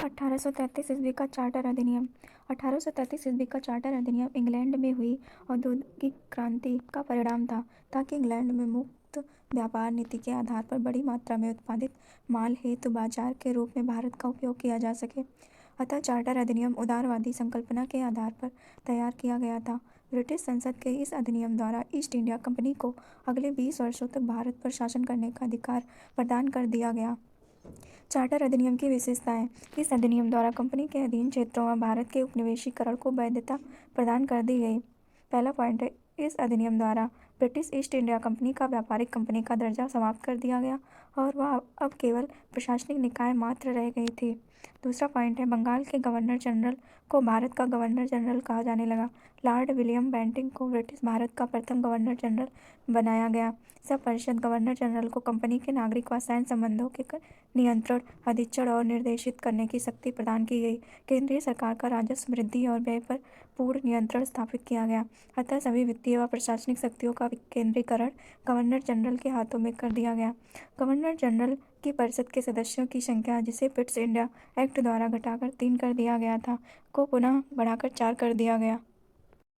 1833 ईस्वी का चार्टर अधिनियम। 1833 ईस्वी का चार्टर अधिनियम इंग्लैंड में हुई औद्योगिक क्रांति का परिणाम था, ताकि इंग्लैंड में मुक्त व्यापार नीति के आधार पर बड़ी मात्रा में उत्पादित माल हेतु बाजार के रूप में भारत का उपयोग किया जा सके। अतः चार्टर अधिनियम उदारवादी संकल्पना के आधार पर तैयार किया गया था। ब्रिटिश संसद के इस अधिनियम द्वारा ईस्ट इंडिया कंपनी को अगले 20 वर्षों तक भारत पर शासन करने का अधिकार प्रदान कर दिया गया। चार्टर अधिनियम की विशेषताएं। इस अधिनियम द्वारा कंपनी के अधीन क्षेत्रों में भारत के उपनिवेशीकरण को वैधता प्रदान कर दी गई। पहला पॉइंट है, इस अधिनियम द्वारा ब्रिटिश ईस्ट इंडिया कंपनी का व्यापारिक कंपनी का दर्जा समाप्त कर दिया गया और वह अब केवल प्रशासनिक निकाय मात्र रह गई थी। दूसरा पॉइंट है, बंगाल के गवर्नर जनरल को भारत का गवर्नर जनरल कहा जाने लगा। लॉर्ड विलियम बेंटिंक को ब्रिटिश भारत का प्रथम गवर्नर जनरल बनाया गया। सब परिषद गवर्नर जनरल को कंपनी के नागरिक व सैन्य संबंधों के नियंत्रण, अधीक्षण और निर्देशित करने की शक्ति प्रदान की गई। केंद्रीय सरकार का राजस्व वृद्धि और व्यय पर पूर्ण नियंत्रण स्थापित किया गया। अतः सभी वित्तीय व प्रशासनिक शक्तियों का केंद्रीकरण गवर्नर जनरल के हाथों में कर दिया गया। गवर्नर जनरल की परिषद के सदस्यों की संख्या, जिसे पिट्स इंडिया एक्ट द्वारा घटाकर 3 कर दिया गया था, को पुनः बढ़ाकर 4 कर दिया गया।